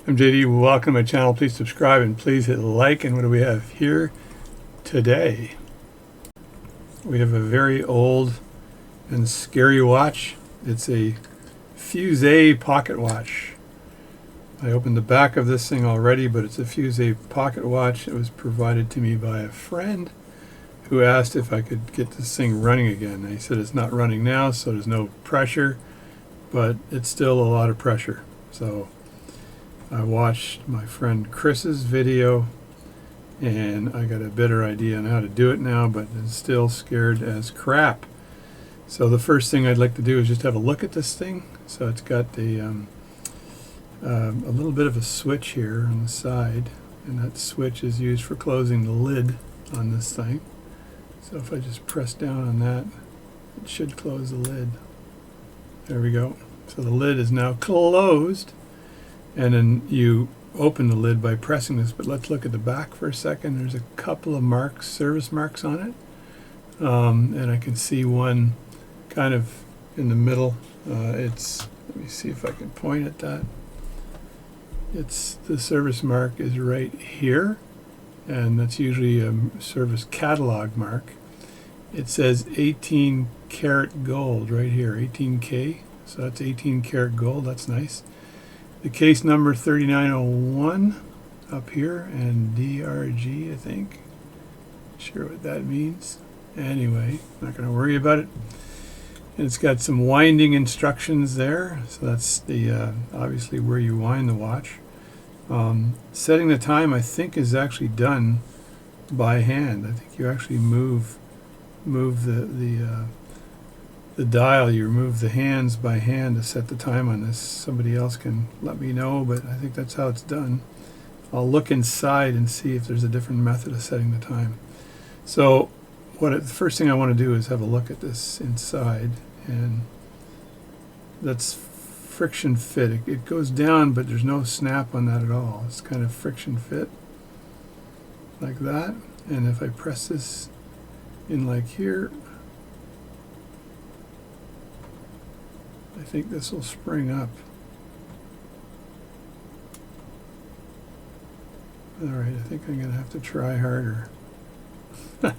I'm JD. Welcome to my channel. Please subscribe and please hit like. And what do we have here today? We have a very old and scary watch. It's a Fusee pocket watch. I opened the back of this thing already, but it's a Fusee pocket watch. It was provided to me by a friend who asked if I could get this thing running again. He said it's not running now, so there's no pressure, but it's still a lot of pressure. So I watched my friend Chris's video and I got a better idea on how to do it now, but it's still scared as crap. So the first thing I'd like to do is just have a look at this thing. So it's got a little bit of a switch here on the side, and that switch is used for closing the lid on this thing. So if I just press down on that, it should close the lid. There we go. So the lid is now closed. And then you open the lid by pressing this, but let's look at the back for a second. There's a couple of marks, service marks on it. And I can see one kind of in the middle. Let me see if I can point at that. The service mark is right here, and that's usually a service catalog mark. It says 18 karat gold right here, 18K. So that's 18 karat gold, that's nice. The case number 3901 up here, and DRG, I think. Not sure what that means. Anyway, not going to worry about it. And it's got some winding instructions there, so that's the obviously where you wind the watch. Setting the time, I think, is actually done by hand. I think you actually move the dial, you remove the hands by hand to set the time on this. Somebody else can let me know, but I think that's how it's done. I'll look inside and see if there's a different method of setting the time. So the first thing I want to do is have a look at this inside, and that's friction fit. It goes down, but there's no snap on that at all. It's kind of friction fit like that. And if I press this in like here, I think this will spring up. Alright, I think I'm going to have to try harder. So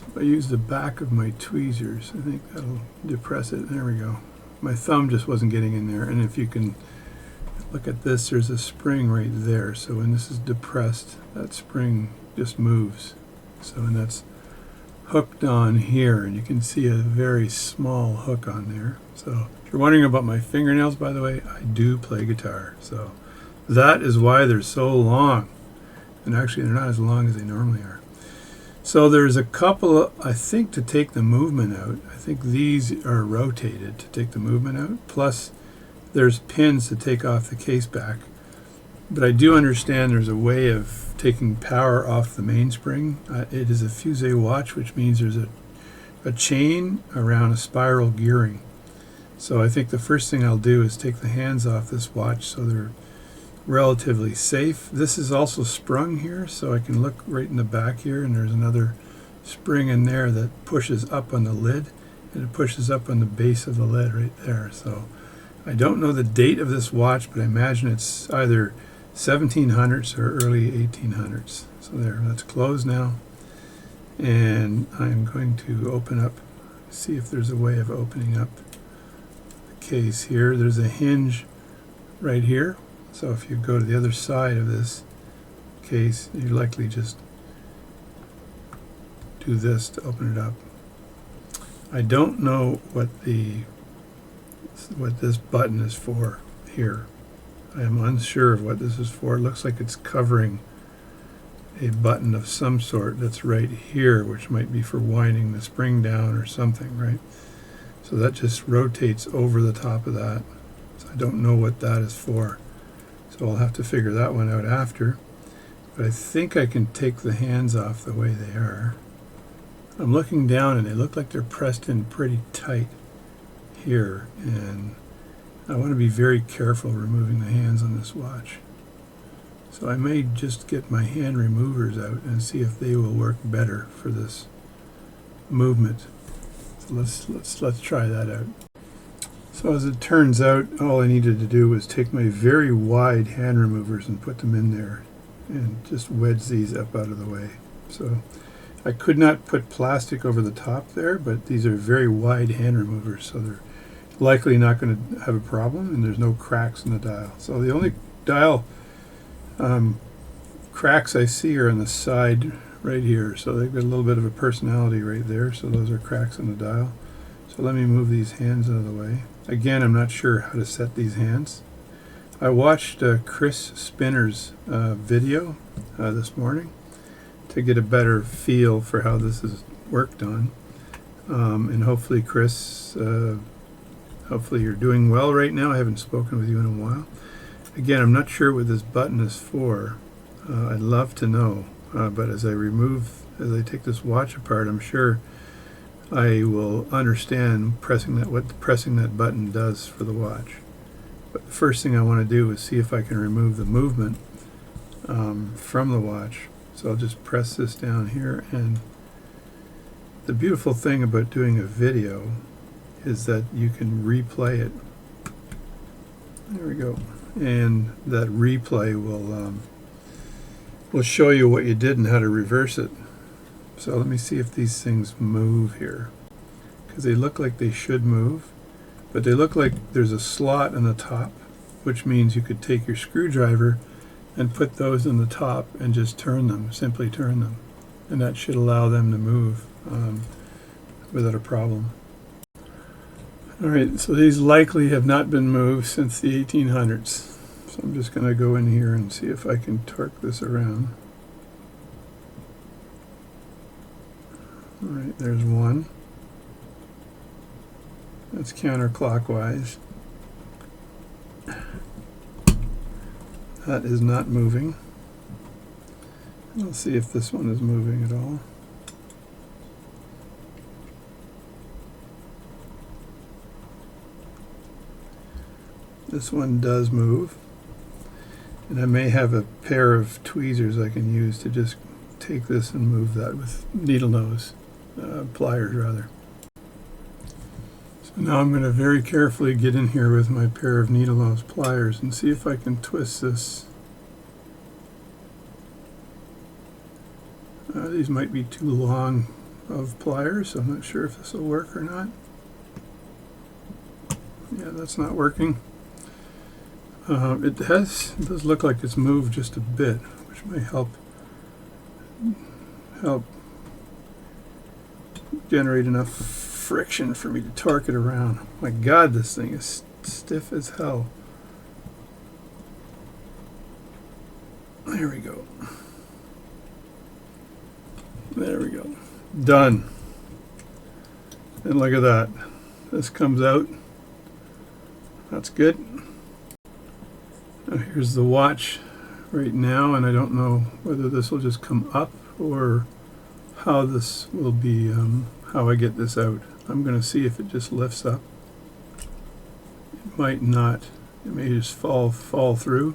if I use the back of my tweezers, I think that'll depress it. There we go. My thumb just wasn't getting in there. And if you can look at this, there's a spring right there. So when this is depressed, that spring just moves. So, and that's hooked on here, and you can see a very small hook on there. So if you're wondering about my fingernails, by the way, I do play guitar, so that is why they're so long. And actually they're not as long as they normally are. So there's a couple of, I think, to take the movement out. I think these are rotated to take the movement out, plus there's pins to take off the case back. But I do understand there's a way of taking power off the mainspring. It is a Fusee watch, which means there's a chain around a spiral gearing. So I think the first thing I'll do is take the hands off this watch so they're relatively safe. This is also sprung here, so I can look right in the back here, and there's another spring in there that pushes up on the lid, and it pushes up on the base of the lid right there. So I don't know the date of this watch, but I imagine it's either 1700s or early 1800s. So there, that's closed now, and I'm going to open up, see if there's a way of opening up the case here. There's a hinge right here, so if you go to the other side of this case, you likely just do this to open it up. I don't know what this button is for here. I am unsure of what this is for. It looks like it's covering a button of some sort that's right here, which might be for winding the spring down or something, right? So that just rotates over the top of that. So I don't know what that is for. So I'll have to figure that one out after. But I think I can take the hands off the way they are. I'm looking down and they look like they're pressed in pretty tight here, and I want to be very careful removing the hands on this watch. So I may just get my hand removers out and see if they will work better for this movement. So let's try that out. So as it turns out, all I needed to do was take my very wide hand removers and put them in there and just wedge these up out of the way. So I could not put plastic over the top there, but these are very wide hand removers, so they're likely not going to have a problem, and there's no cracks in the dial. So the only dial cracks I see are on the side right here, so they've got a little bit of a personality right there, so those are cracks in the dial. So let me move these hands out of the way. Again, I'm not sure how to set these hands. I watched Chris Spinner's video this morning to get a better feel for how this is worked on. And hopefully, Chris, hopefully you're doing well right now. I haven't spoken with you in a while. Again, I'm not sure what this button is for. I'd love to know, but as I take this watch apart, I'm sure I will understand what pressing that button does for the watch. But the first thing I want to do is see if I can remove the movement from the watch. So I'll just press this down here, and the beautiful thing about doing a video is that you can replay it. There we go. And that replay will show you what you did and how to reverse it. So let me see if these things move here, because they look like they should move, but they look like there's a slot in the top, which means you could take your screwdriver and put those in the top and just simply turn them, and that should allow them to move without a problem. Alright, so these likely have not been moved since the 1800s. So I'm just going to go in here and see if I can torque this around. Alright, there's one. That's counterclockwise. That is not moving. Let's see if this one is moving at all. This one does move. And I may have a pair of tweezers I can use to just take this and move that with needle nose, pliers rather. So now I'm going to very carefully get in here with my pair of needle nose pliers and see if I can twist this. These might be too long of pliers, so I'm not sure if this will work or not. Yeah, that's not working. It does look like it's moved just a bit, which may help generate enough friction for me to torque it around. My God, this thing is stiff as hell. There we go. There we go. Done. And look at that. This comes out. That's good. Now here's the watch right now, and I don't know whether this will just come up or how this will be, how I get this out. I'm going to see if it just lifts up. It might not. It may just fall through.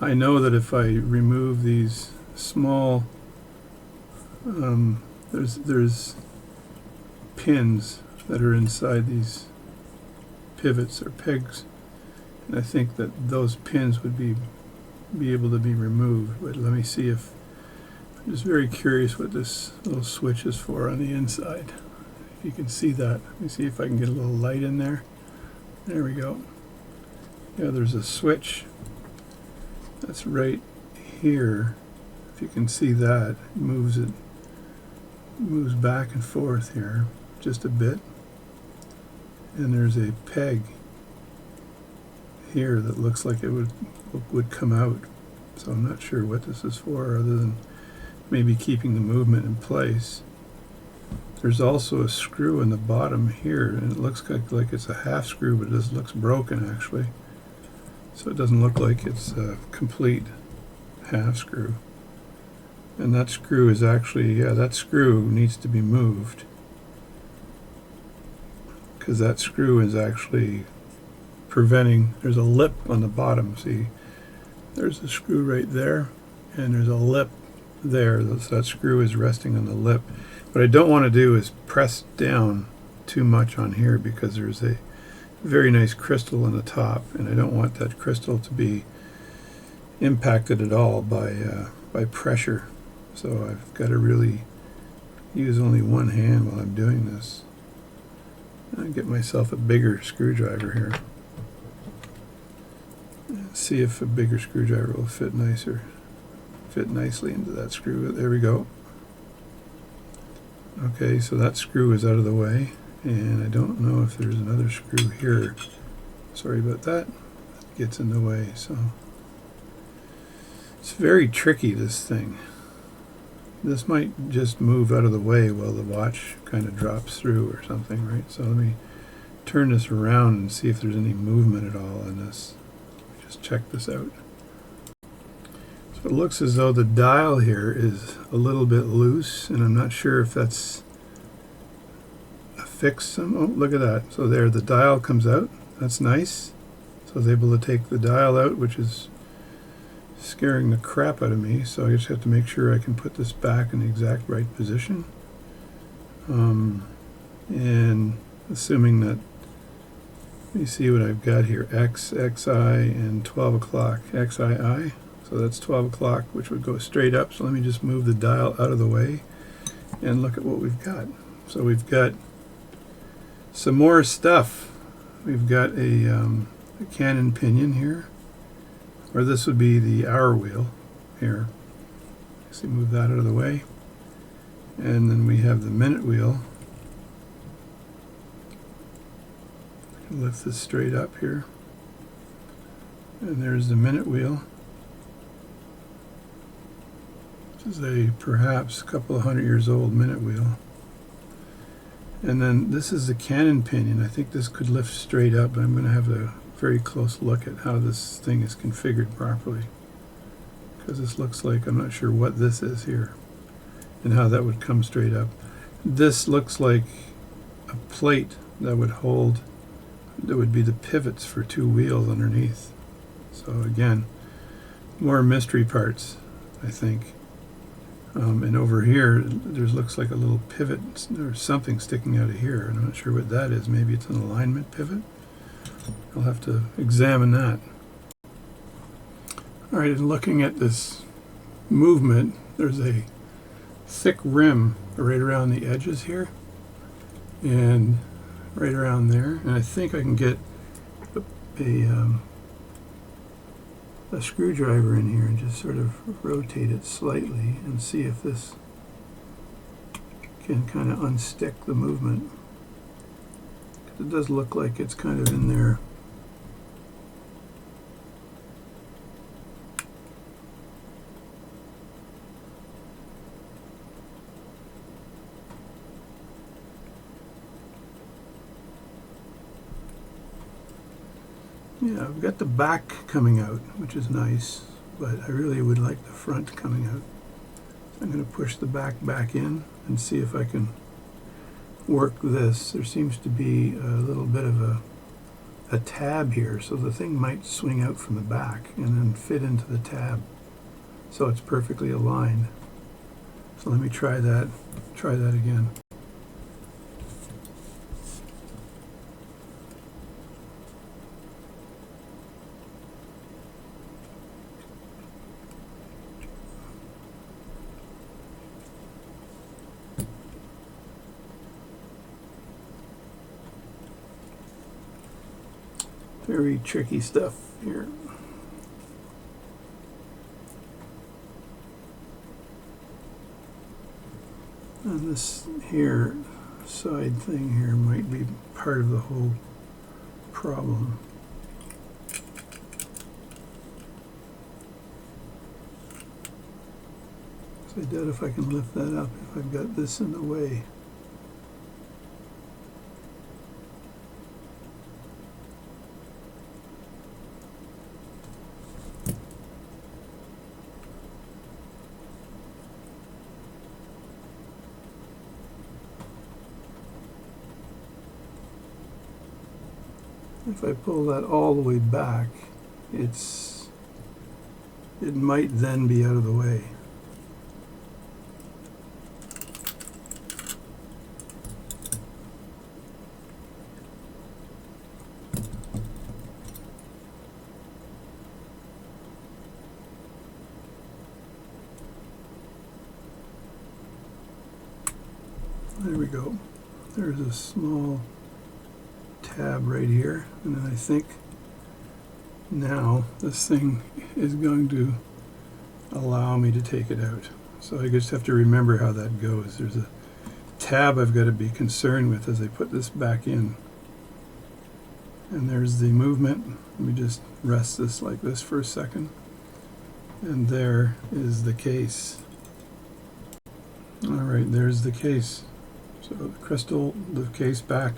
I know that if I remove these small, there's pins that are inside these pivots or pegs, and I think that those pins would be able to be removed. But let me see if, I'm just very curious what this little switch is for on the inside. If you can see that. Let me see if I can get a little light in there. There we go. Yeah, there's a switch that's right here. If you can see that, it moves back and forth here just a bit. And there's a peg here that looks like it would come out. So I'm not sure what this is for, other than maybe keeping the movement in place. There's also a screw in the bottom here, and it looks like it's a half screw, but this looks broken actually. So it doesn't look like it's a complete half screw. And that screw is actually, yeah, that screw needs to be moved, because that screw is actually preventing, there's a lip on the bottom, see, there's a screw right there, and there's a lip there, so that screw is resting on the lip. What I don't want to do is press down too much on here because there's a very nice crystal on the top, and I don't want that crystal to be impacted at all by pressure. So I've got to really use only one hand while I'm doing this. I'll get myself a bigger screwdriver here. See if a bigger screwdriver will fit nicely into that screw. There we go. Okay, so that screw is out of the way, and I don't know if there's another screw here. Sorry about that. That gets in the way. So it's very tricky, this thing. This might just move out of the way while the watch kind of drops through or something, right? So let me turn this around and see if there's any movement at all in this. Just check this out. So it looks as though the dial here is a little bit loose, and I'm not sure if that's affixed some. Oh, look at that. So there, the dial comes out. That's nice. So I was able to take the dial out, which is scaring the crap out of me. So I just have to make sure I can put this back in the exact right position. And assuming that, let me see what I've got here. X, XI, and 12 o'clock. XII. So that's 12 o'clock, which would go straight up. So let me just move the dial out of the way and look at what we've got. So we've got some more stuff. We've got a Canon pinion here, or this would be the hour wheel here. So move that out of the way. And then we have the minute wheel. Lift this straight up here. And there's the minute wheel. This is a perhaps a couple of 100 years old minute wheel. And then this is the Canon pinion. I think this could lift straight up, but I'm going to have a very close look at how this thing is configured properly. Because this looks like, I'm not sure what this is here and how that would come straight up. This looks like a plate that would hold, that would be the pivots for two wheels underneath. So again, more mystery parts, I think. And over here, there looks like a little pivot or something sticking out of here. And I'm not sure what that is. Maybe it's an alignment pivot. I'll have to examine that. All right, and looking at this movement, there's a thick rim right around the edges here, and right around there. And I think I can get a screwdriver in here and just sort of rotate it slightly and see if this can kind of unstick the movement. It does look like it's kind of in there. Yeah, I've got the back coming out, which is nice, but I really would like the front coming out. So I'm going to push the back in and see if I can work this. There seems to be a little bit of a tab here, so the thing might swing out from the back and then fit into the tab, so it's perfectly aligned. So let me try that again. Very tricky stuff here. And this here side thing here might be part of the whole problem. So I doubt if I can lift that up if I've got this in the way. If I pull that all the way back, it might then be out of the way. go. There's a small tab right here, and then I think now this thing is going to allow me to take it out. So I just have to remember how that goes. There's a tab I've got to be concerned with as I put this back in. And there's the movement. Let me just rest this like this for a second. And there is the case. Alright, there's the case. So the crystal, the case back,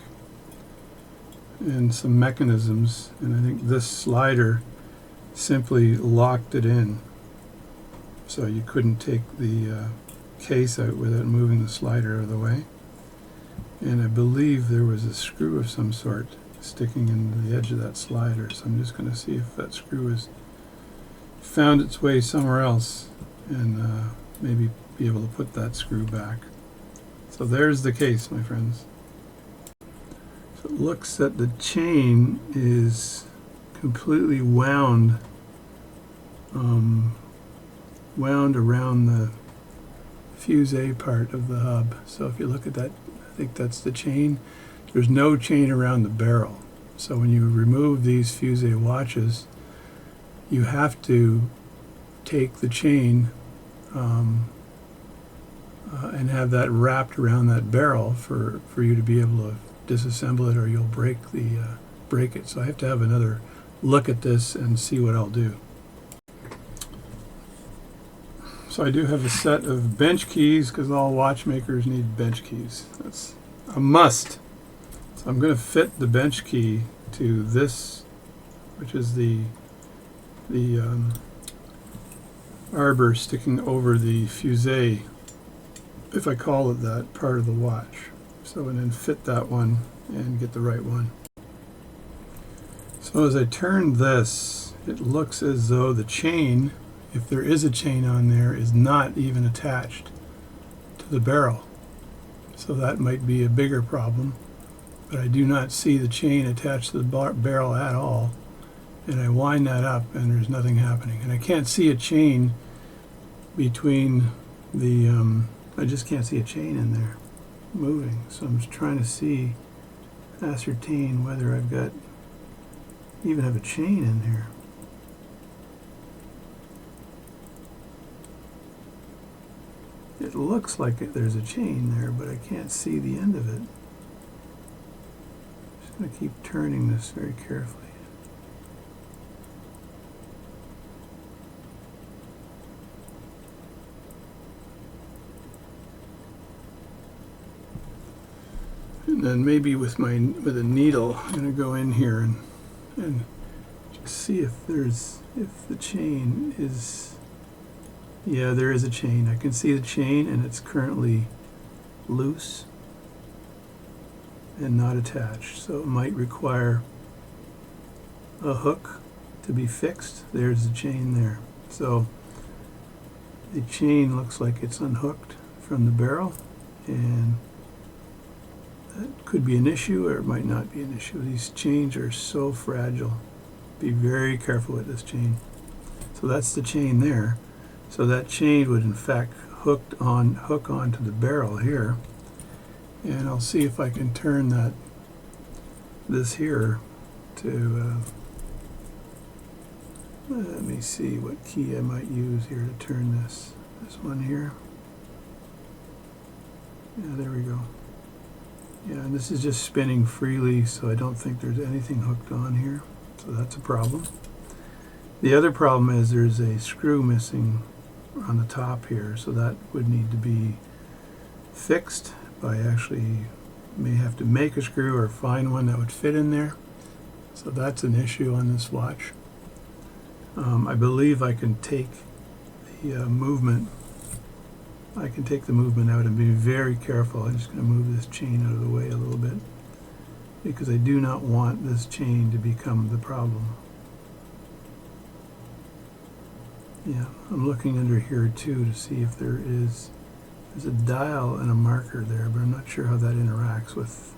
and some mechanisms. And I think this slider simply locked it in. So you couldn't take the case out without moving the slider out of the way. And I believe there was a screw of some sort sticking into the edge of that slider. So I'm just going to see if that screw has found its way somewhere else and maybe be able to put that screw back. So there's the case, my friends. So it looks that the chain is completely wound around the Fusee part of the hub. So if you look at that, I think that's the chain. There's no chain around the barrel. So when you remove these Fusee watches, you have to take the chain and have that wrapped around that barrel for you to be able to disassemble it, or you'll break it. So I have to have another look at this and see what I'll do. So I do have a set of bench keys because all watchmakers need bench keys. That's a must. So I'm going to fit the bench key to this, which is the arbor sticking over the Fusee, if I call it that, part of the watch. So and then fit that one and get the right one. So as I turn this, it looks as though the chain, if there is a chain on there, is not even attached to the barrel. So that might be a bigger problem. But I do not see the chain attached to the barrel at all. And I wind that up and there's nothing happening. And I can't see a chain between the, I just can't see a chain in there moving. So I'm just trying to ascertain whether I've got, even have a chain in there. It looks like there's a chain there, but I can't see the end of it. Just going to keep turning this very carefully. And then maybe with a needle, I'm going to go in here and just see if the chain is. Yeah, there is a chain. I can see the chain, and it's currently loose and not attached. So it might require a hook to be fixed. There's the chain there. So the chain looks like it's unhooked from the barrel, and that could be an issue, or it might not be an issue. These chains are so fragile. Be very careful with this chain. So that's the chain there. So that chain would in fact hook onto the barrel here, and I'll see if I can turn this here to let me see what key I might use here to turn this one here. Yeah, there we go. Yeah, and this is just spinning freely, so I don't think there's anything hooked on here, so that's a problem. The other problem is there's a screw missing on the top here, so that would need to be fixed by may have to make a screw or find one that would fit in there. So that's an issue on this watch. I believe I can take the movement. I can take the movement out and be very careful. I'm just going to move this chain out of the way a little bit because I do not want this chain to become the problem. Yeah, I'm looking under here too to see if there's a dial and a marker there, but I'm not sure how that interacts with.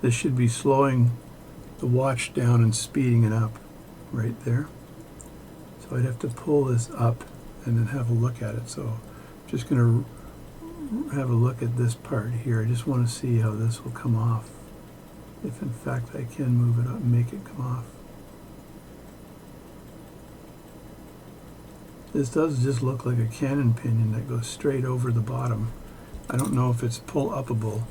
This should be slowing the watch down and speeding it up right there. So I'd have to pull this up and then have a look at it. So I'm just going to have a look at this part here. I just want to see how this will come off. If in fact I can move it up and make it come off. This does just look like a cannon pinion that goes straight over the bottom. I don't know if it's pull-upable.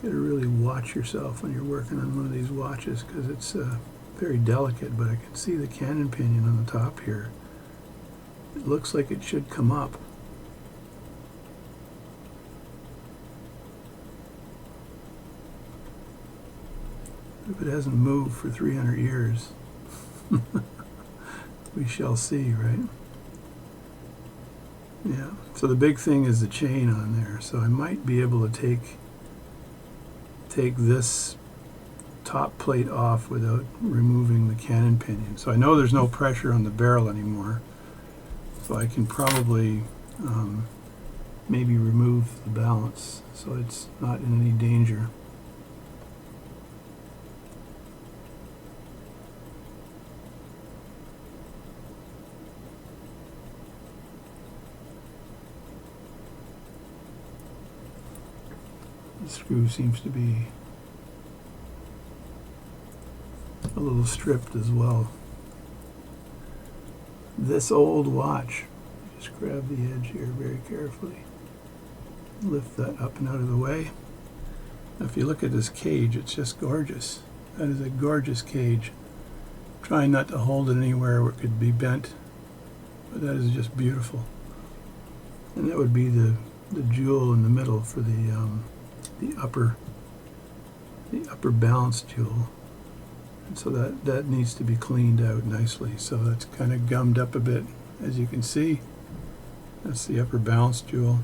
Got to really watch yourself when you're working on one of these watches, because it's very delicate, but I can see the cannon pinion on the top here. It looks like it should come up. If it hasn't moved for 300 years, we shall see, right? Yeah, so the big thing is the chain on there. So I might be able to take this top plate off without removing the cannon pinion. So I know there's no pressure on the barrel anymore. So I can probably maybe remove the balance so it's not in any danger. The screw seems to be a little stripped as well. This old watch, just grab the edge here very carefully, lift that up and out of the way. Now if you look at this cage, it's just gorgeous. That is a gorgeous cage. Trying not to hold it anywhere where it could be bent, but that is just beautiful. And that would be the jewel in the middle for the upper balance jewel. And so that needs to be cleaned out nicely. So that's kind of gummed up a bit, as you can see. That's the upper balance jewel.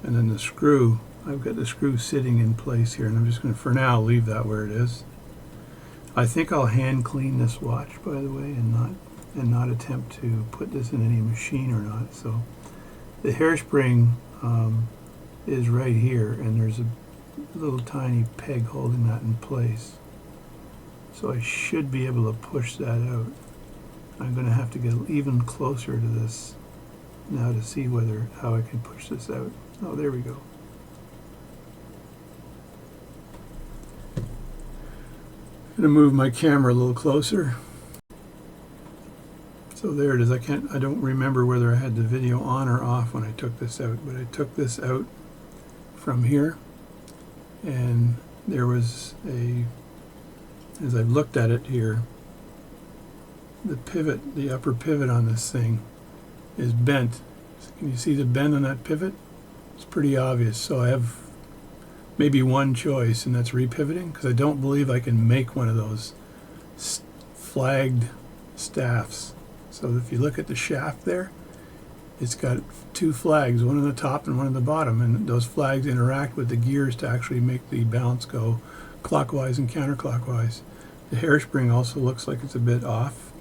And then the screw, I've got the screw sitting in place here, and I'm just going to, for now, leave that where it is. I think I'll hand clean this watch, by the way, and not attempt to put this in any machine or not. So the hairspring is right here, and there's a little tiny peg holding that in place. So I should be able to push that out. I'm going to have to get even closer to this now to see how I can push this out. Oh, there we go. I'm going to move my camera a little closer. So there it is. I don't remember whether I had the video on or off when I took this out, but I took this out from here, and there was as I've looked at it here, the pivot, the upper pivot on this thing is bent. Can you see the bend on that pivot? It's pretty obvious. So I have maybe one choice, and that's repivoting, because I don't believe I can make one of those flagged staffs. So if you look at the shaft there, it's got two flags, one on the top and one on the bottom, and those flags interact with the gears to actually make the balance go clockwise and counterclockwise. The hairspring also looks like it's a bit off.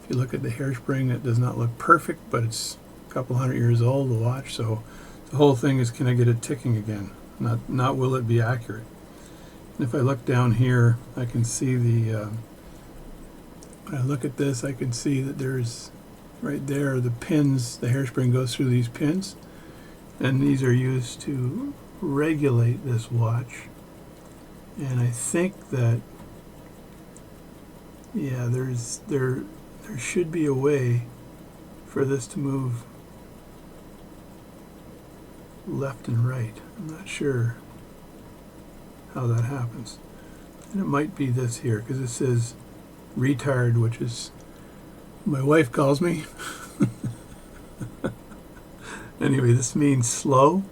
If you look at the hairspring, it does not look perfect, but it's a couple hundred years old, the watch, so the whole thing is, can I get it ticking again? Not will it be accurate. And if I look down here, I can see when I look at this, I can see that there's right there the pins. The hairspring goes through these pins, and these are used to regulate this watch. And I think that, yeah, there should be a way for this to move left and right. I'm not sure how that happens. And it might be this here, because it says retard, which is my wife calls me. Anyway, this means slow,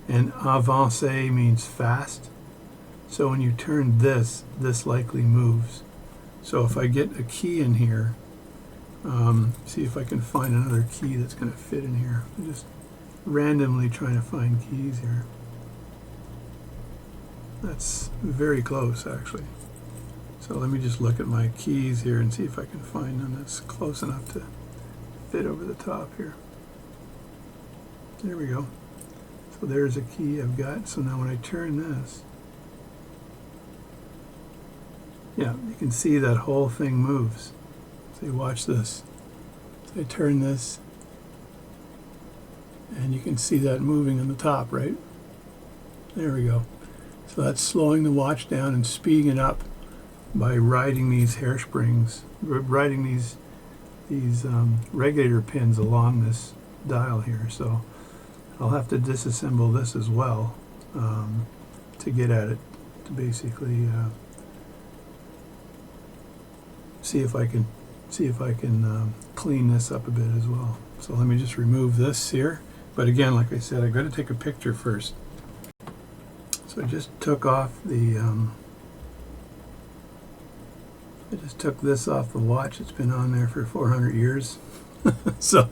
and avancé means fast. So when you turn this likely moves. So if I get a key in here, see if I can find another key that's going to fit in here. I'm just randomly trying to find keys here. That's very close, actually. So let me just look at my keys here and see if I can find one that's close enough to fit over the top here. There we go. So there's a key I've got. So now when I turn this, Yeah, you can see that whole thing moves. So you watch this. So I turn this, and you can see that moving on the top, right? There we go. So that's slowing the watch down and speeding it up by riding these hairsprings, riding these regulator pins along this dial here. So I'll have to disassemble this as well to get at it, to basically see if I can clean this up a bit as well. So let me just remove this here. But again, like I said, I've got to take a picture first. So I just took off the I just took this off the watch. It's been on there for 400 years. so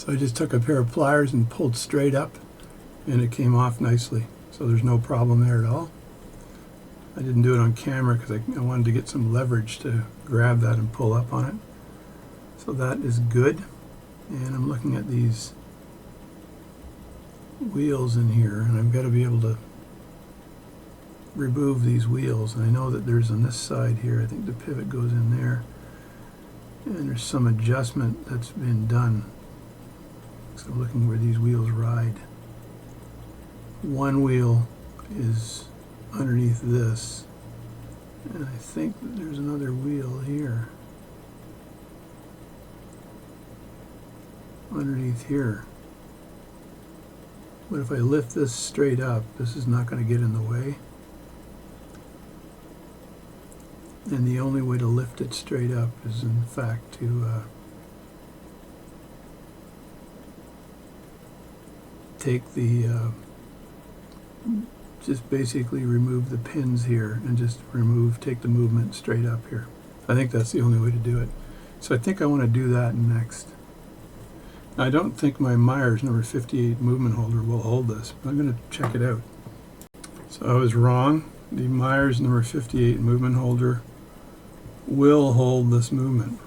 I just took a pair of pliers and pulled straight up, and it came off nicely. So there's no problem there at all. I didn't do it on camera because I wanted to get some leverage to grab that and pull up on it. So that is good. And I'm looking at these wheels in here, and I've got to be able to remove these wheels. And I know that there's on this side here, I think the pivot goes in there, and there's some adjustment that's been done. So I'm looking where these wheels ride. One wheel is underneath this, and I think that there's another wheel here underneath here. But if I lift this straight up, this is not going to get in the way. And the only way to lift it straight up is, in fact, to take the just basically remove the pins here and just take the movement straight up here. I think that's the only way to do it. So I think I want to do that next. Now, I don't think my Myers number 58 movement holder will hold this, but I'm going to check it out. So I was wrong. The Myers number 58 movement holder will hold this movement.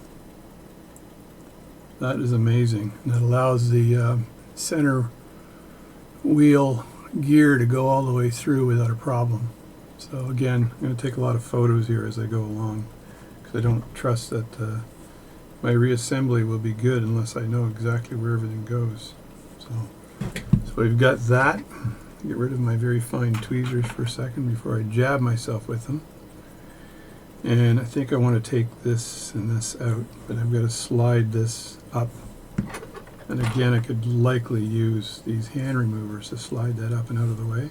That is amazing. And that allows the center wheel gear to go all the way through without a problem. So again, I'm going to take a lot of photos here as I go along, because I don't trust that my reassembly will be good unless I know exactly where everything goes. So we've got that. Get rid of my very fine tweezers for a second before I jab myself with them. And I think I want to take this and this out, but I've got to slide this up. And again, I could likely use these hand removers to slide that up and out of the way.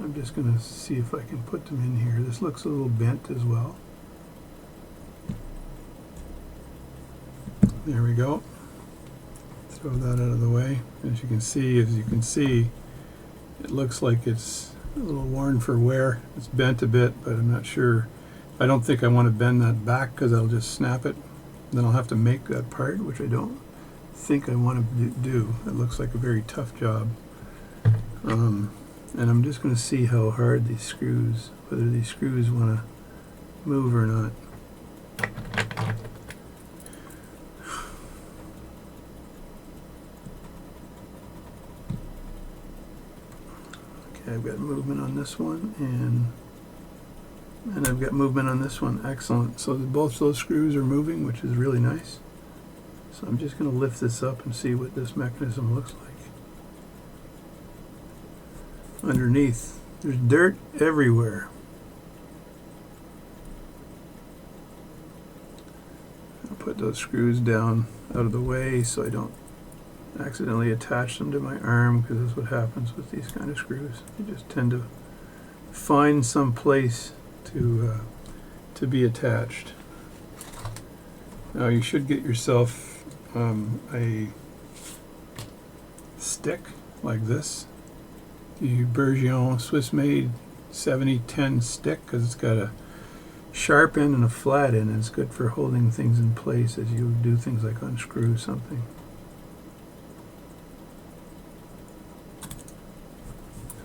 I'm just going to see if I can put them in here. This looks a little bent as well. There we go. Throw that out of the way. As you can see, it looks like it's a little worn for wear. It's bent a bit, but I'm not sure. I don't think I want to bend that back because I'll just snap it. Then I'll have to make that part, which I don't think I want to do. It looks like a very tough job. And I'm just going to see how hard these screws, whether these screws want to move or not. Okay, I've got movement on this one, and I've got movement on this one. Excellent. So both those screws are moving, which is really nice. So I'm just going to lift this up and see what this mechanism looks like. Underneath, there's dirt everywhere. I'll put those screws down out of the way so I don't accidentally attach them to my arm, because that's what happens with these kind of screws. You just tend to find some place to be attached. Now you should get yourself a stick like this, the Bergeon Swiss-made 7010 stick, because it's got a sharp end and a flat end, and it's good for holding things in place as you do things like unscrew something.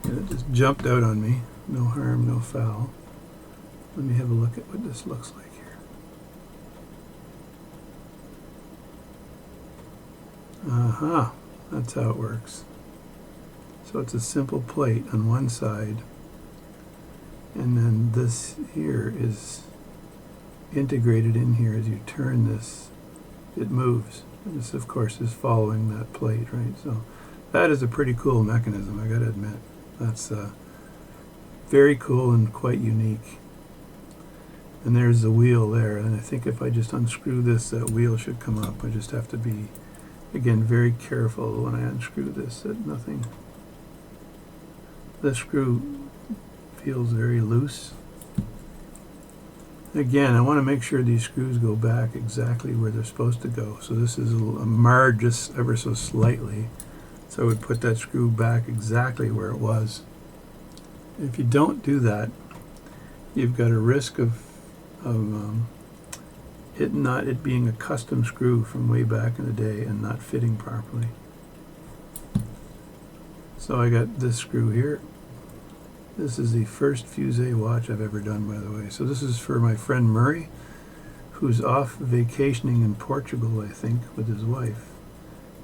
And it just jumped out on me. No harm, no foul. Let me have a look at what this looks like here. Aha, that's how it works. So it's a simple plate on one side, And then this here is integrated in here. As you turn this, it moves. And this, of course, is following that plate, right? So that is a pretty cool mechanism, I gotta admit. That's very cool and quite unique. And there's the wheel there, and I think if I just unscrew this, that wheel should come up. I just have to be, again, very careful when I unscrew this that nothing... This screw feels very loose. Again, I want to make sure these screws go back exactly where they're supposed to go. So this is a marred just ever so slightly. So I would put that screw back exactly where it was. If you don't do that, you've got a risk of it being a custom screw from way back in the day and not fitting properly. So I got this screw here. This is the first Fusee watch I've ever done, by the way. So this is for my friend Murray, who's off vacationing in Portugal, I think, with his wife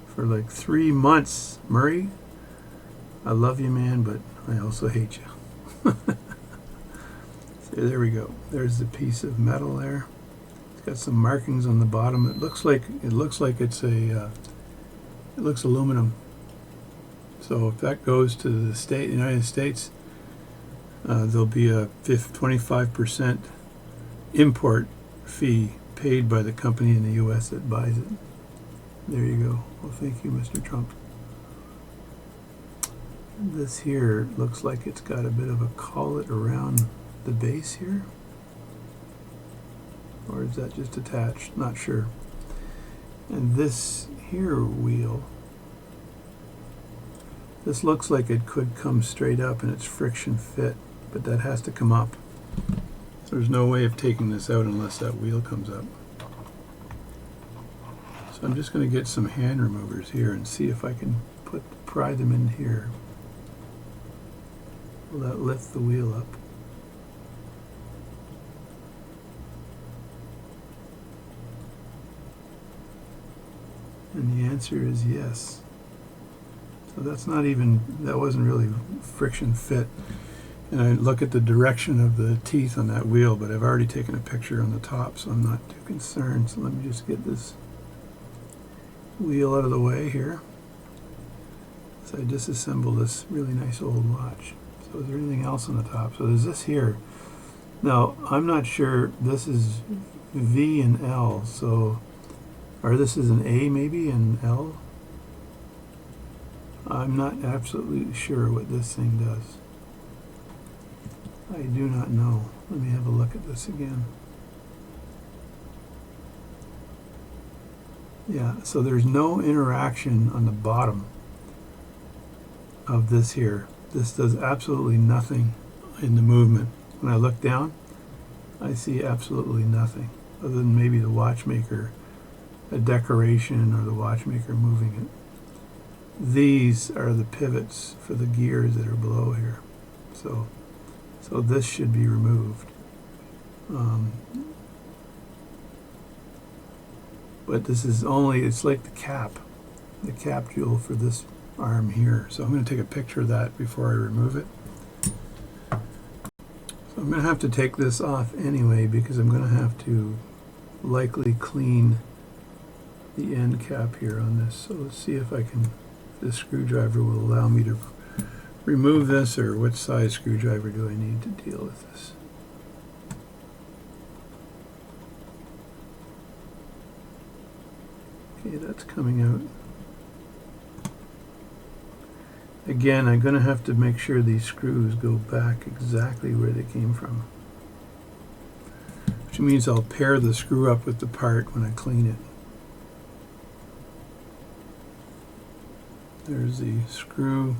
for like 3 months. Murray, I love you, man, but I also hate you. So there we go. There's the piece of metal there. It's got some markings on the bottom. It looks like it's a it looks aluminum. So if that goes to the United States, there'll be a 25% import fee paid by the company in the U.S. that buys it. There you go. Well, thank you, Mr. Trump. This here looks like it's got a bit of a collet around the base here. Or is that just attached? Not sure. And this here wheel, this looks like it could come straight up and it's friction fit, but that has to come up. So there's no way of taking this out unless that wheel comes up. So I'm just going to get some hand removers here and see if I can pry them in here. Will that lift the wheel up? And the answer is yes. So that wasn't really friction fit. And I look at the direction of the teeth on that wheel, but I've already taken a picture on the top, so I'm not too concerned. So let me just get this wheel out of the way here. So I disassemble this really nice old watch. So is there anything else on the top? So there's this here. Now, I'm not sure, this is V and L, so, or this is an A maybe and L? I'm not absolutely sure what this thing does. I do not know. Let me have a look at this again. Yeah, so there's no interaction on the bottom of this here. This does absolutely nothing in the movement. When I look down, I see absolutely nothing other than maybe the watchmaker, a decoration, or the watchmaker moving it. These are the pivots for the gears that are below here. So this should be removed. But this is only, it's like the cap jewel for this arm here. So I'm going to take a picture of that before I remove it. So I'm going to have to take this off anyway because I'm going to have to likely clean the end cap here on this. So let's see if this screwdriver will allow me to remove this, or what size screwdriver do I need to deal with this. Okay, that's coming out. Again, I'm going to have to make sure these screws go back exactly where they came from. Which means I'll pair the screw up with the part when I clean it. There's the screw,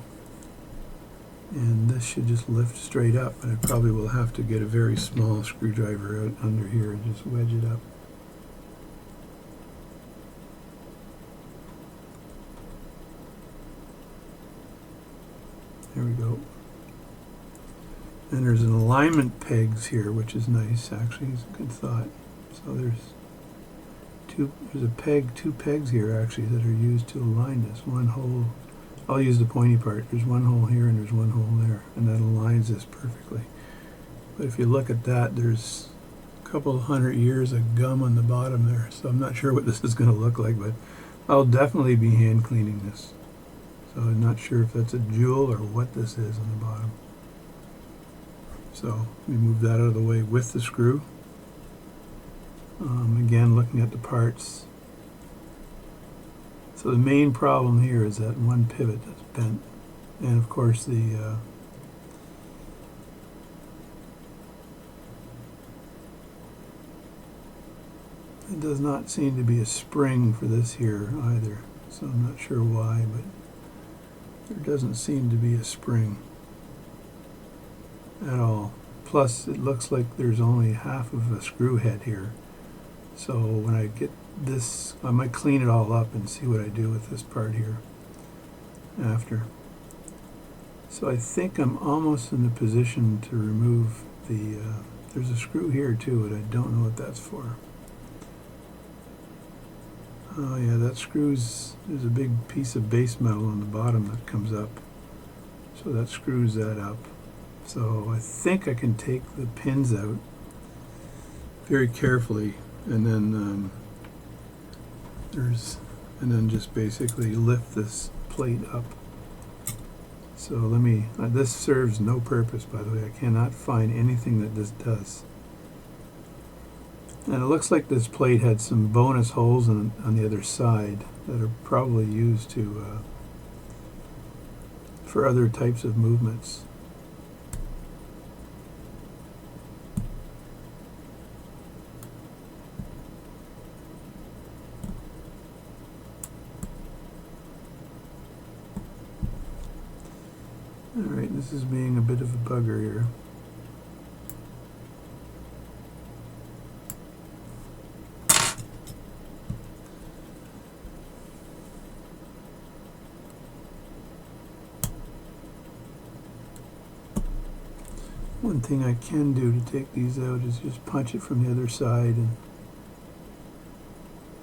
and this should just lift straight up, but I probably will have to get a very small screwdriver out under here and just wedge it up. There we go. And there's an alignment pegs here, which is nice, actually. It's a good thought. So there's two pegs here actually that are used to align this. One hole, I'll use the pointy part. There's one hole here and there's one hole there, and that aligns this perfectly. But if you look at that, there's a couple of 100 years of gum on the bottom there. So I'm not sure what this is going to look like, but I'll definitely be hand cleaning this. So I'm not sure if that's a jewel or what this is on the bottom. So let me move that out of the way with the screw. Again, looking at the parts. So the main problem here is that one pivot that's bent. And of course the it does not seem to be a spring for this here either. So I'm not sure why, but there doesn't seem to be a spring at all. Plus it looks like there's only half of a screw head here. So when I get this, I might clean it all up and see what I do with this part here after. So I think I'm almost in the position to remove the, there's a screw here too, but I don't know what that's for. Oh yeah, that screws, there's a big piece of base metal on the bottom that comes up. So that screws that up. So I think I can take the pins out very carefully and then and then just basically lift this plate up. So let me, this serves no purpose, by the way. I cannot find anything that this does. And it looks like this plate had some bonus holes on the other side that are probably used to for other types of movements. Alright, this is being a bit of a bugger here. One thing I can do to take these out is just punch it from the other side, and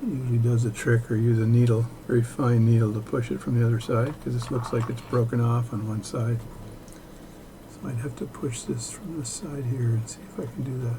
it usually does a trick, or use a needle, very fine needle, to push it from the other side, because this looks like it's broken off on one side. So I'd have to push this from this side here and see if I can do that.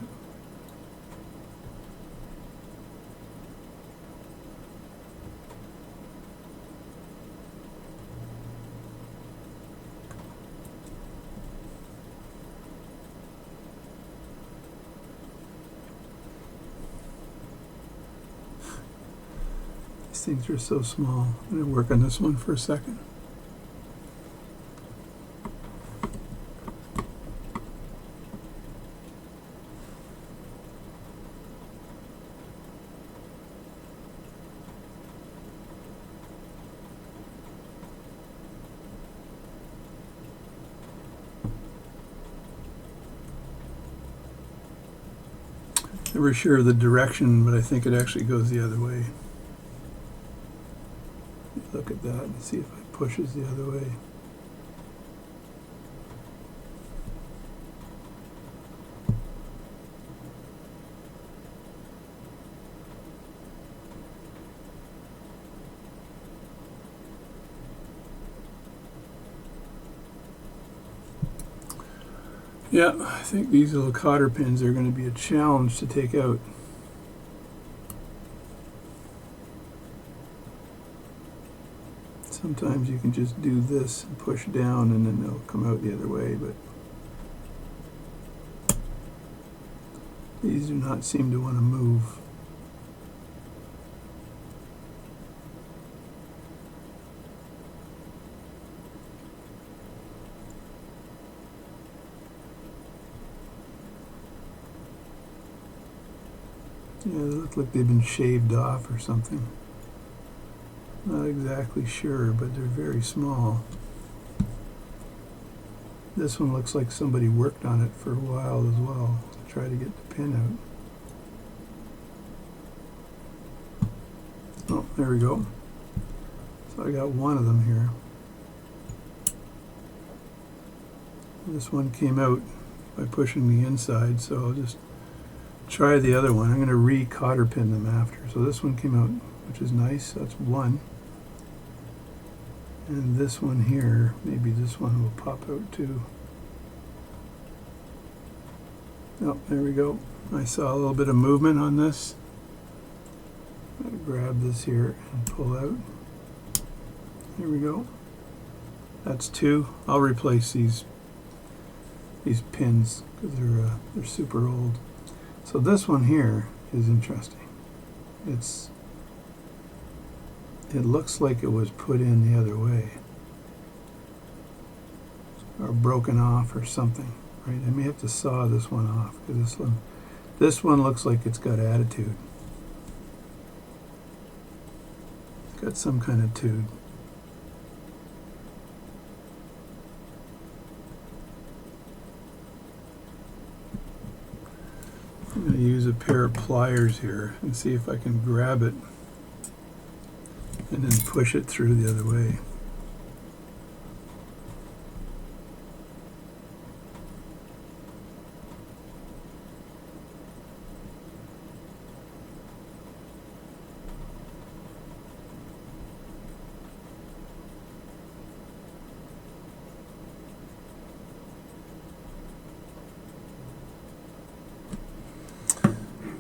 These things are so small. I'm going to work on this one for a second. Never sure of the direction, but I think it actually goes the other way. Look at that and see if it pushes the other way. Yeah, I think these little cotter pins are going to be a challenge to take out. Sometimes you can just do this and push down and then they'll come out the other way, but these do not seem to want to move. Yeah, they look like they've been shaved off or something. Not exactly sure, but they're very small. This one looks like somebody worked on it for a while as well to try to get the pin out. Oh, there we go. So I got one of them here. This one came out by pushing the inside, so I'll just try the other one. I'm going to re-cotter pin them after. So this one came out, which is nice. That's one. And this one here, maybe this one will pop out too. Oh, there we go. I saw a little bit of movement on this. I'm going to grab this here and pull out. Here we go. That's 2. I'll replace these pins because they're super old. So this one here is interesting. It looks like it was put in the other way, or broken off or something, right? I may have to saw this one off because this one looks like it's got attitude. It's got some kind of tude. I'm going to use a pair of pliers here and see if I can grab it and then push it through the other way.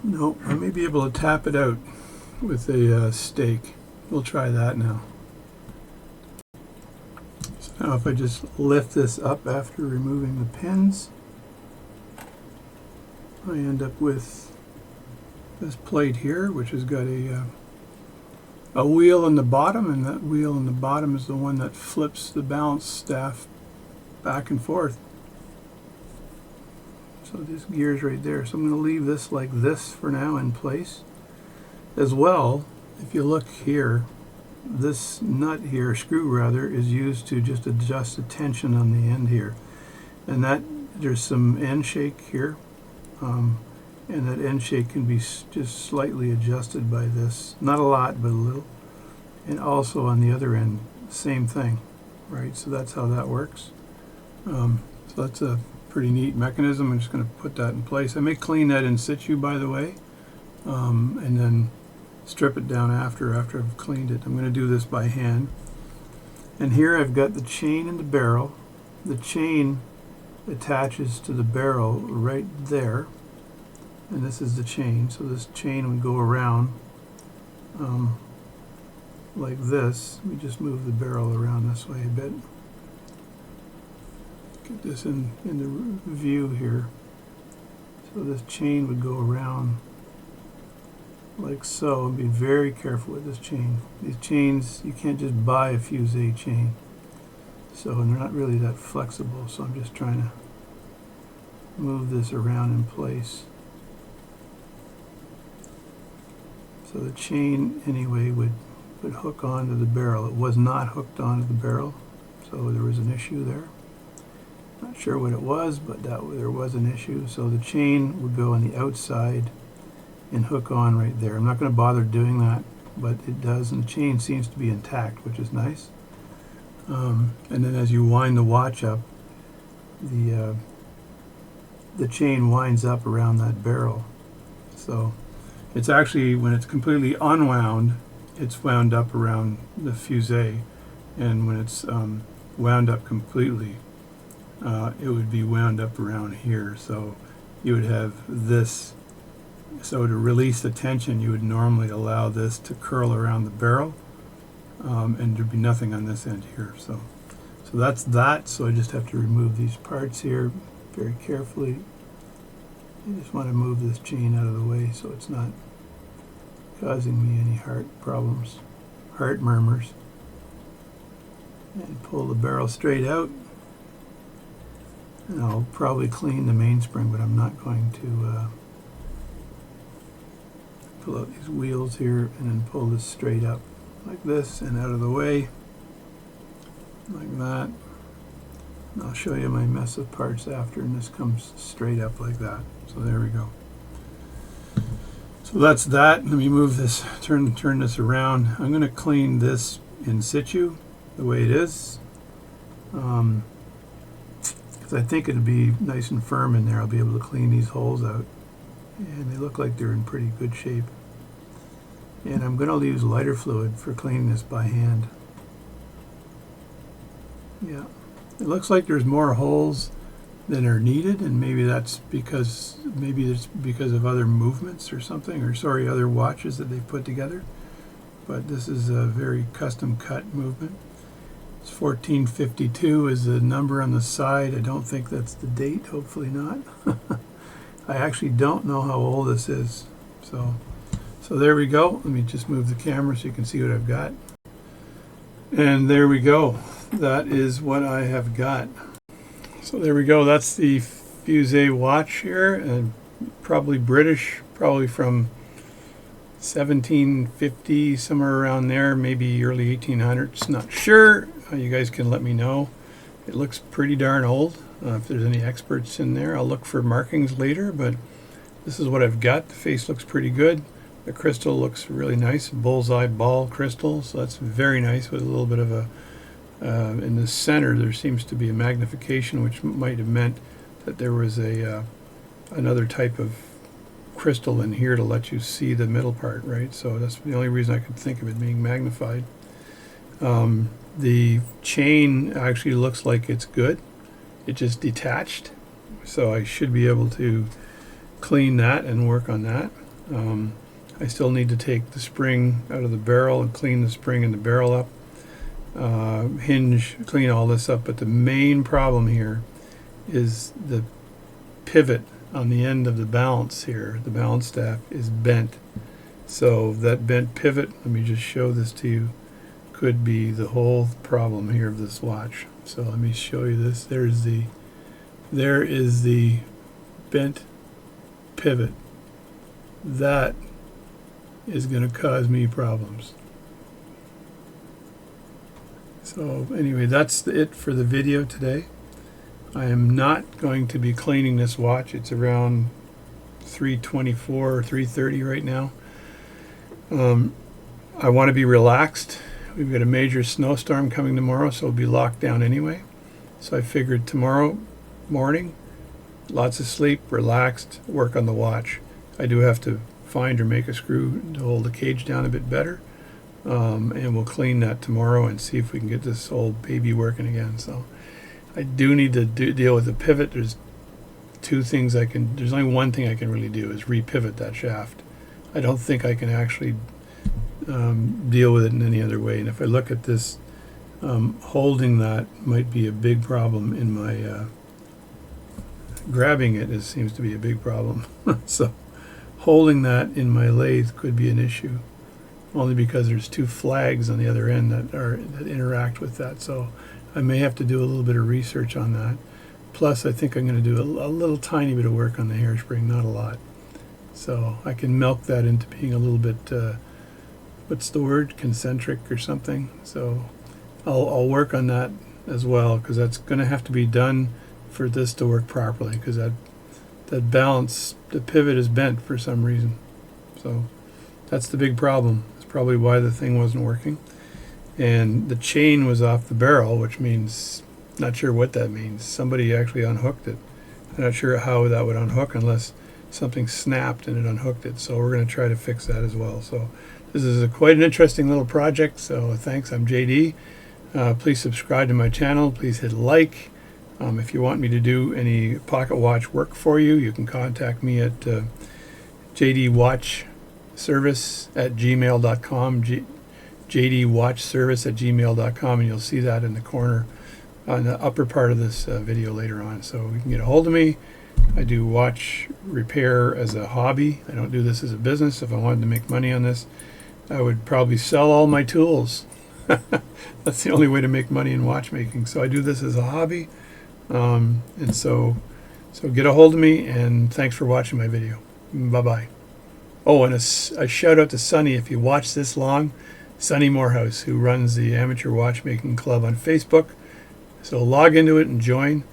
No, I may be able to tap it out with a stake. We'll try that now. So now if I just lift this up after removing the pins, I end up with this plate here, which has got a wheel in the bottom, and that wheel in the bottom is the one that flips the balance staff back and forth. So this gear's right there. So I'm going to leave this like this for now in place. As well, if you look here, this nut here, screw rather, is used to just adjust the tension on the end here. And that there's some end shake here. And that end shake can be just slightly adjusted by this. Not a lot, but a little. And also on the other end, same thing, right? So that's how that works. So that's a pretty neat mechanism. I'm just going to put that in place. I may clean that in situ, by the way, and then strip it down after I've cleaned it. I'm going to do this by hand. And here I've got the chain in the barrel. The chain attaches to the barrel right there, and this is the chain. So this chain would go around like this. We just move the barrel around this way a bit. Get this in the view here. So this chain would go around like so, and be very careful with this chain. These chains, you can't just buy a Fusee chain. So, and they're not really that flexible, so I'm just trying to move this around in place. So the chain anyway would hook onto the barrel. It was not hooked onto the barrel, so there was an issue there. Not sure what it was, but there was an issue. So the chain would go on the outside and hook on right there. I'm not going to bother doing that, but it does, and the chain seems to be intact, which is nice. And then as you wind the watch up, the chain winds up around that barrel. So it's actually, when it's completely unwound, it's wound up around the Fusee, and when it's wound up completely, it would be wound up around here. So you would have this. So to release the tension, you would normally allow this to curl around the barrel, and there'd be nothing on this end here. So that's that. So I just have to remove these parts here very carefully. I just want to move this chain out of the way so it's not causing me any heart problems, heart murmurs. And pull the barrel straight out. And I'll probably clean the mainspring, but I'm not going to pull out these wheels here and then pull this straight up like this and out of the way like that. And I'll show you my mess of parts after, and this comes straight up like that. So there we go. So that's that. Let me move this, turn this around. I'm going to clean this in situ the way it is, because I think it'll be nice and firm in there. I'll be able to clean these holes out, and they look like they're in pretty good shape. And I'm going to use lighter fluid for cleaning this by hand. Yeah, it looks like there's more holes than are needed, and maybe it's because of other movements or something, or sorry, other watches that they've put together. But this is a very custom cut movement. It's 1452 is the number on the side. I don't think that's the date, hopefully not. I actually don't know how old this is. So there we go. Let me just move the camera so you can see what I've got. And there we go. That is what I have got. So there we go. That's the Fusee watch here, and probably British, probably from 1750, somewhere around there, maybe early 1800s. Not sure. You guys can let me know. It looks pretty darn old. If there's any experts in there, I'll look for markings later, but this is what I've got. The face looks pretty good. The crystal looks really nice, bullseye ball crystal, so that's very nice with a little bit of a, in the center there seems to be a magnification, which might have meant that there was a another type of crystal in here to let you see the middle part, right? So that's the only reason I could think of it being magnified. The chain actually looks like it's good. It just detached, so I should be able to clean that and work on that. I still need to take the spring out of the barrel and clean the spring and the barrel up, hinge, clean all this up. But the main problem here is the pivot on the end of the balance here. The balance staff is bent. So that bent pivot, let me just show this to you, could be the whole problem here of this watch. So let me show you this. There is the bent pivot. That is going to cause me problems. So anyway, that's it for the video today. I am not going to be cleaning this watch. It's around 3:24 or 3:30 right now. I want to be relaxed. We've got a major snowstorm coming tomorrow, so we'll be locked down anyway. So I figured tomorrow morning, lots of sleep, relaxed, work on the watch. I do have to find or make a screw to hold the cage down a bit better, and we'll clean that tomorrow and see if we can get this old baby working again. So I do need to deal with the pivot. There's there's only one thing I can really do, is repivot that shaft. I don't think I can actually deal with it in any other way. And if I look at this, holding that might be a big problem in my grabbing it. Seems to be a big problem. So holding that in my lathe could be an issue, only because there's two flags on the other end that interact with that. So I may have to do a little bit of research on that. Plus, I think I'm going to do a little tiny bit of work on the hairspring, not a lot. So I can milk that into being a little bit, what's the word, concentric or something. So I'll work on that as well, because that's going to have to be done for this to work properly, because that balance, the pivot is bent for some reason. So that's the big problem. That's probably why the thing wasn't working. And the chain was off the barrel, which means, not sure what that means. Somebody actually unhooked it. I'm not sure how that would unhook unless something snapped and it unhooked it. So we're going to try to fix that as well. So this is quite an interesting little project. So thanks. I'm JD. Please subscribe to my channel. Please hit like. If you want me to do any pocket watch work for you, you can contact me at jdwatchservice@gmail.com, jdwatchservice@gmail.com, and you'll see that in the corner on the upper part of this video later on. So you can get a hold of me. I do watch repair as a hobby. I don't do this as a business. If I wanted to make money on this, I would probably sell all my tools. That's the only way to make money in watchmaking. So I do this as a hobby. And so get a hold of me, and thanks for watching my video. Bye-bye. Oh, and a shout out to Sonny, if you watch this long, Sonny Morehouse, who runs the Amateur Watchmaking Club on Facebook. So log into it and join.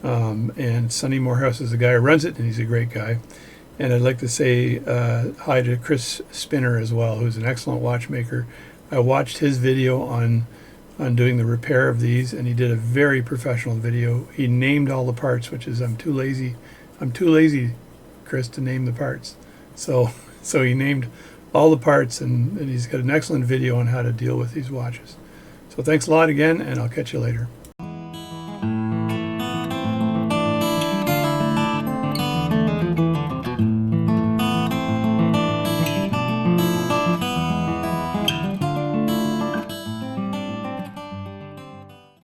And Sonny Morehouse is the guy who runs it, and he's a great guy. And I'd like to say hi to Chris Spinner as well, who's an excellent watchmaker. I watched his video on doing the repair of these, and he did a very professional video. He named all the parts, which is I'm too lazy, Chris, to name the parts. So he named all the parts, and he's got an excellent video on how to deal with these watches. So thanks a lot again, and I'll catch you later.